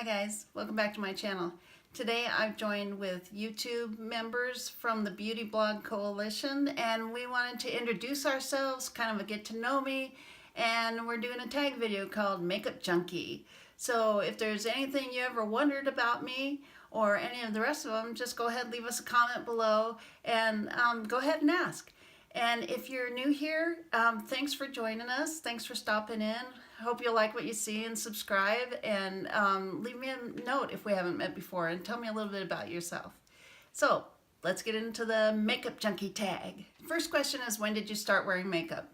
Hi guys, welcome back to my channel. Today I've joined with YouTube members from the Beauty Blog Coalition, and we wanted to introduce ourselves, kind of a get to know me, and we're doing a tag video called Makeup Junkie. So if there's anything you ever wondered about me or any of the rest of them, just go ahead and leave us a comment below and go ahead and ask. And if you're new here, thanks for joining us. Thanks for stopping in. Hope you like what you see and subscribe, and leave me a note if we haven't met before and tell me a little bit about yourself. So let's get into the Makeup Junkie tag. First question is, when did you start wearing makeup?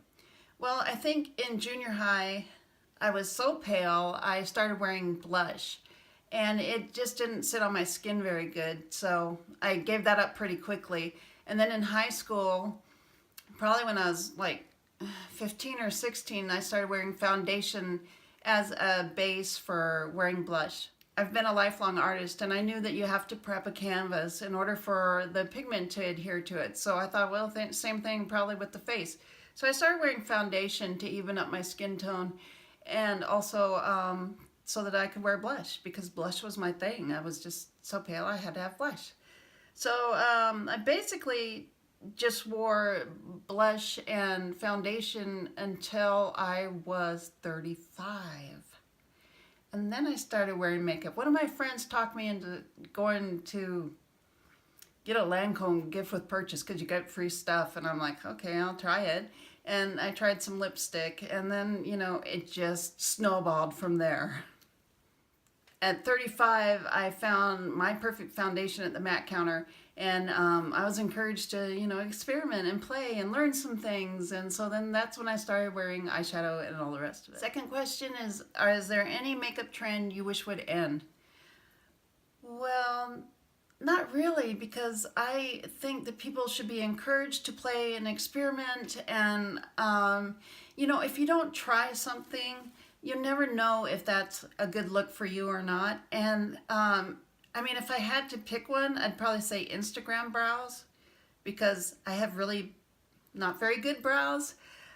Well, I think in junior high, I was so pale, I started wearing blush. And it just didn't sit on my skin very good, so I gave that up pretty quickly. And then in high school, probably when I was like 15 or 16, I started wearing foundation as a base for wearing blush. I've been a lifelong artist, and I knew that you have to prep a canvas in order for the pigment to adhere to it. So I thought, well, same thing probably with the face. So I started wearing foundation to even up my skin tone, and also so that I could wear blush, because blush was my thing. I was just so pale, I had to have blush. So I basically just wore blush and foundation until I was 35. And then I started wearing makeup. One of my friends talked me into going to get a Lancome gift with purchase because you get free stuff. And I'm like, okay, I'll try it. And I tried some lipstick, and then, you know, it just snowballed from there. At 35, I found my perfect foundation at the MAC counter, and I was encouraged to, you know, experiment and play and learn some things. And so then that's when I started wearing eyeshadow and all the rest of it. Second question is there any makeup trend you wish would end? Well, not really, because I think that people should be encouraged to play and experiment. And, you know, if you don't try something, you never know if that's a good look for you or not. And I mean, if I had to pick one, I'd probably say Instagram brows, because I have really not very good brows.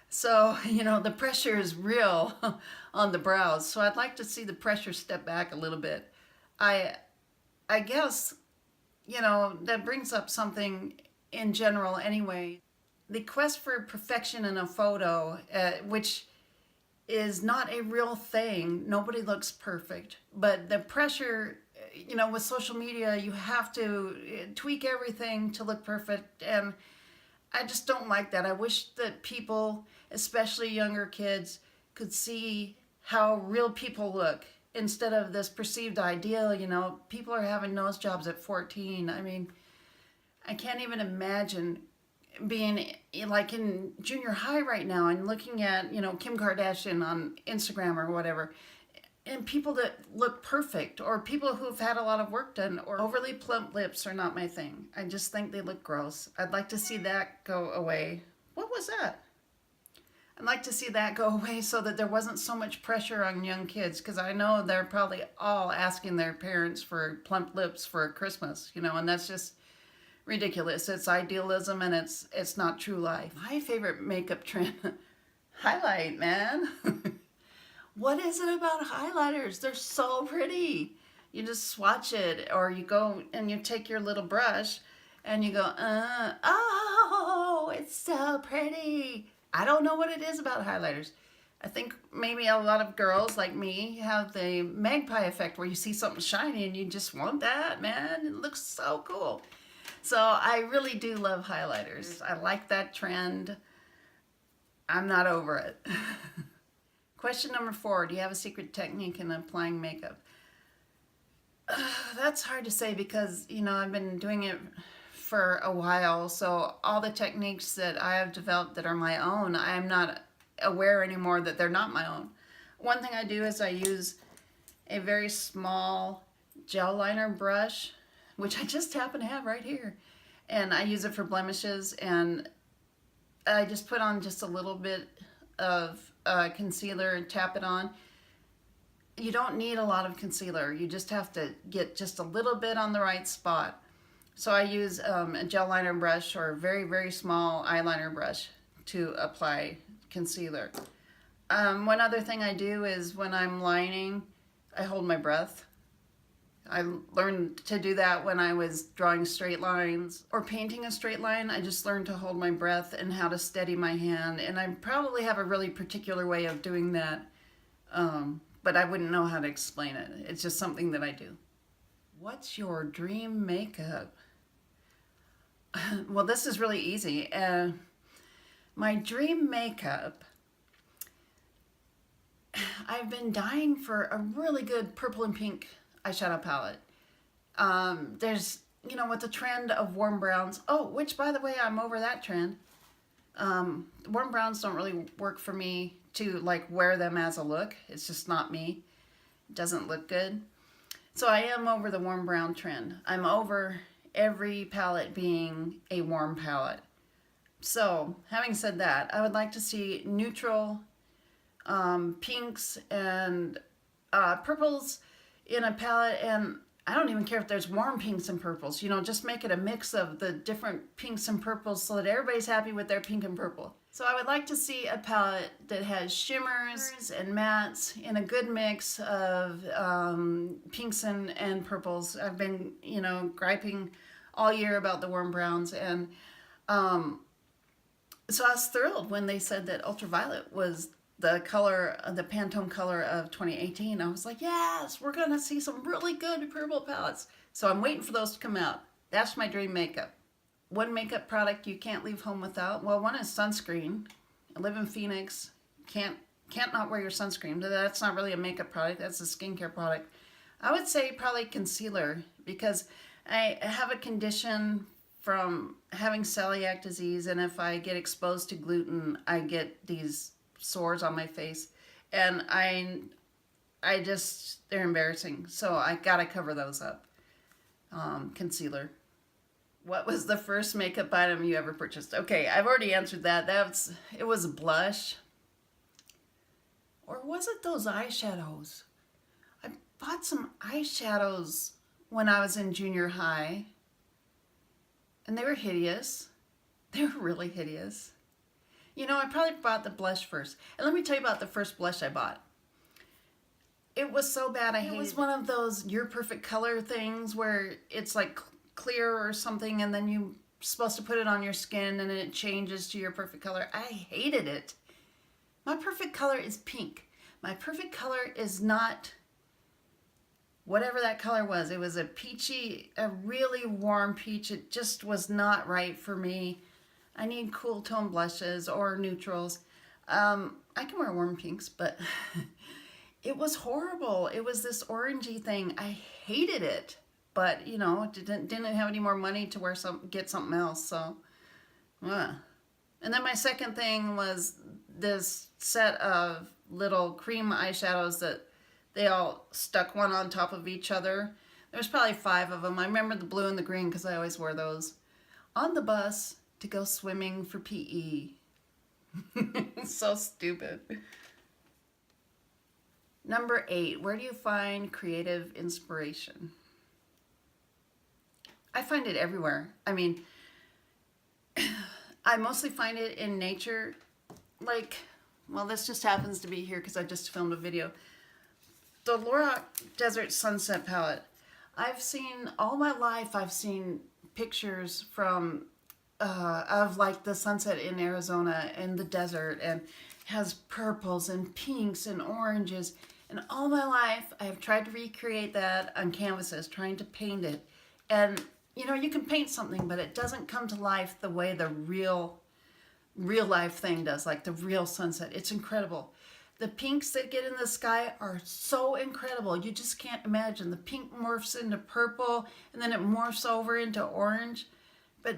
So, you know, the pressure is real on the brows. So I'd like to see the pressure step back a little bit. I guess, you know, that brings up something in general anyway. The quest for perfection in a photo, which is not a real thing. Nobody looks perfect, but the pressure, you know, with social media, you have to tweak everything to look perfect, and I just don't like that. I wish that people, especially younger kids, could see how real people look instead of this perceived ideal. You know, people are having nose jobs at 14. I mean, I can't even imagine being like in junior high right now and looking at, you know, Kim Kardashian on Instagram or whatever, and people that look perfect, or people who've had a lot of work done, or overly plump lips are not my thing. I just think they look gross. I'd like to see that go away. What was that? I'd like to see that go away so that there wasn't so much pressure on young kids, because I know they're probably all asking their parents for plump lips for Christmas, you know, and that's just ridiculous. It's idealism, and it's not true life. My favorite makeup trend, highlight, man. What is it about highlighters? They're so pretty. You just swatch it, or you go and you take your little brush and you go, oh, it's so pretty. I don't know what it is about highlighters. I think maybe a lot of girls like me have the magpie effect, where you see something shiny and you just want that, man. It looks so cool. So I really do love highlighters. I like that trend. I'm not over it. Question number 4, do you have a secret technique in applying makeup? That's hard to say, because, you know, I've been doing it for a while, so all the techniques that I have developed that are my own, I'm not aware anymore that they're not my own. One thing I do is I use a very small gel liner brush, which I just happen to have right here, and I use it for blemishes, and I just put on just a little bit of concealer and tap it on. You don't need a lot of concealer. You just have to get just a little bit on the right spot. So I use a gel liner brush or a very, very small eyeliner brush to apply concealer. One other thing I do is when I'm lining, I hold my breath. I learned to do that when I was drawing straight lines or painting a straight line. I just learned to hold my breath and how to steady my hand. And I probably have a really particular way of doing that, but I wouldn't know how to explain it. It's just something that I do. What's your dream makeup? Well, this is really easy. My dream makeup, I've been dying for a really good purple and pink eyeshadow palette. There's, with the trend of warm browns. Oh, which, by the way, I'm over that trend. Warm browns don't really work for me to like wear them as a look. It's just not me. It doesn't look good. So I am over the warm brown trend. I'm over every palette being a warm palette. So, having said that, I would like to see neutral pinks and purples in a palette, and I don't even care if there's warm pinks and purples. Just make it a mix of the different pinks and purples so that everybody's happy with their pink and purple. So I would like to see a palette that has shimmers and mattes in a good mix of pinks and purples. I've been, griping all year about the warm browns, and so I was thrilled when they said that ultraviolet was the color, the Pantone color of 2018. I was like, yes, we're gonna see some really good purple palettes. So I'm waiting for those to come out. That's my dream makeup. One makeup product you can't leave home without. Well, one is sunscreen. I live in Phoenix. Can't not wear your sunscreen. That's not really a makeup product. That's a skincare product. I would say probably concealer, because I have a condition from having celiac disease, and if I get exposed to gluten, I get these sores on my face, and I just, they're embarrassing, so I gotta cover those up. Concealer. What was the first makeup item you ever purchased? Okay, I've already answered that. It was a blush. Or was it those eyeshadows? I bought some eyeshadows when I was in junior high, and they were hideous. They were really hideous. I probably bought the blush first. And let me tell you about the first blush I bought. It was so bad I hated it. It was one of those Your Perfect Color things where it's like clear or something, and then you're supposed to put it on your skin and it changes to your perfect color. I hated it. My perfect color is pink. My perfect color is not whatever that color was. It was a really warm peach. It just was not right for me. I need cool tone blushes or neutrals. I can wear warm pinks, but it was horrible. It was this orangey thing. I hated it, but didn't have any more money to get something else. So, and then my second thing was this set of little cream eyeshadows that they all stuck one on top of each other. There's probably 5 of them. I remember the blue and the green because I always wore those. On the bus to go swimming for PE. So stupid. Number 8, where do you find creative inspiration? I find it everywhere. I mean, I mostly find it in nature. This just happens to be here because I just filmed a video. The Lorac Desert Sunset Palette. All my life, I've seen pictures from of the sunset in Arizona and the desert, and has purples and pinks and oranges. And all my life, I have tried to recreate that on canvases, trying to paint it. And you can paint something, but it doesn't come to life the way the real life thing does, like the real sunset. It's incredible. The pinks that get in the sky are so incredible. You just can't imagine. The pink morphs into purple, and then it morphs over into orange. But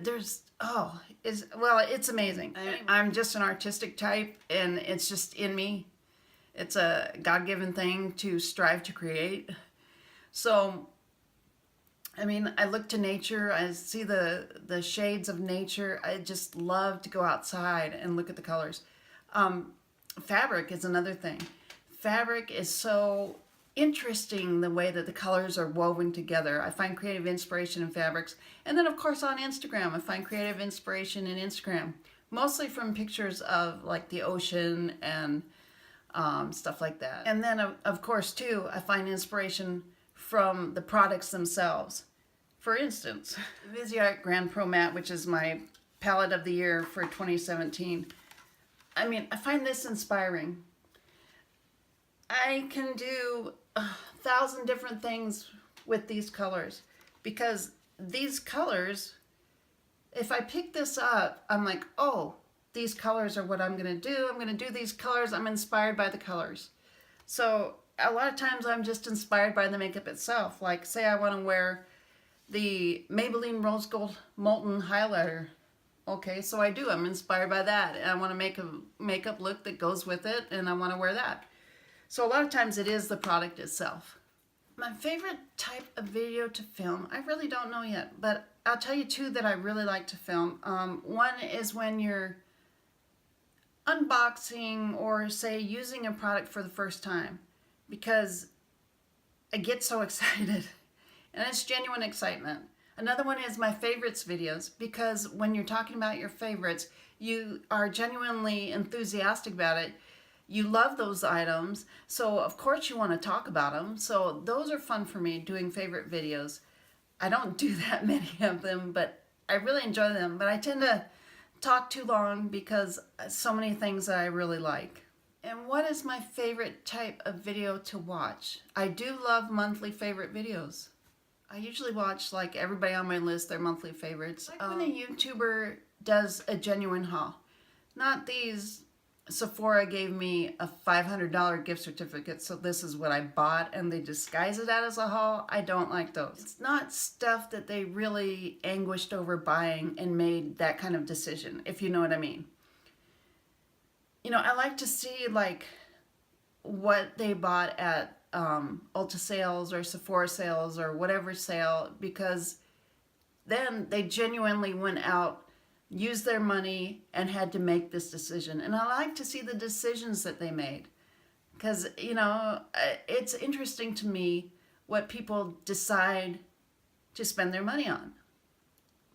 it's amazing. I'm just an artistic type, and it's just in me. It's a God-given thing to strive to create. So, I look to nature. I see the shades of nature. I just love to go outside and look at the colors. Fabric is another thing. Fabric is so interesting, the way that the colors are woven together. I find creative inspiration in fabrics. And then, of course, on Instagram, I find creative inspiration in Instagram. Mostly from pictures of, the ocean and stuff like that. And then, of course, too, I find inspiration from the products themselves. For instance, Viseart Grand Pro Matte, which is my palette of the year for 2017. I mean, I find this inspiring. I can do 1,000 different things with these colors because these colors, if I pick this up, I'm like, oh, these colors are what I'm going to do. I'm going to do these colors. I'm inspired by the colors. So a lot of times I'm just inspired by the makeup itself. Like, say I want to wear the Maybelline Rose Gold Molten Highlighter. Okay, so I do. I'm inspired by that. And I want to make a makeup look that goes with it, and I want to wear that. So a lot of times it is the product itself. My favorite type of video to film, I really don't know yet, but I'll tell you two that I really like to film. One is when you're unboxing or say using a product for the first time, because I get so excited and it's genuine excitement. Another one is my favorites videos, because when you're talking about your favorites, you are genuinely enthusiastic about it. You love those items, so of course you want to talk about them. So those are fun for me, doing favorite videos. I don't do that many of them, but I really enjoy them. But I tend to talk too long because so many things that I really like. And what is my favorite type of video to watch? I do love monthly favorite videos. I usually watch, like everybody on my list, their monthly favorites. Like when a YouTuber does a genuine haul. Not these, Sephora gave me a $500 gift certificate, so this is what I bought, and they disguise it as a haul. I don't like those. It's not stuff that they really anguished over buying and made that kind of decision, if you know what I mean. You know, I like to see like what they bought at Ulta sales or Sephora sales or whatever sale, because then they genuinely went out, used their money, and had to make this decision. And I like to see the decisions that they made, because, you know, it's interesting to me what people decide to spend their money on.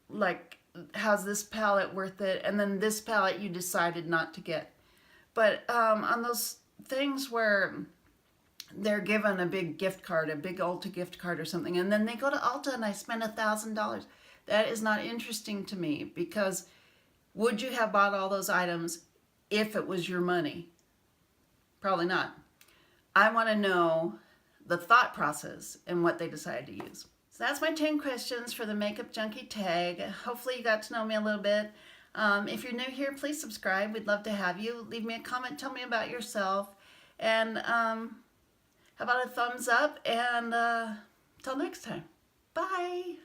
Like, how's this palette worth it? And then this palette you decided not to get. But on those things where they're given a big gift card, a big Ulta gift card or something, and then they go to Ulta and I spend $1,000. That is not interesting to me, because would you have bought all those items if it was your money? Probably not. I want to know the thought process and what they decided to use. So that's my 10 questions for the Makeup Junkie Tag. Hopefully you got to know me a little bit. If you're new here, please subscribe. We'd love to have you. Leave me a comment. Tell me about yourself. And how about a thumbs up? And till next time. Bye.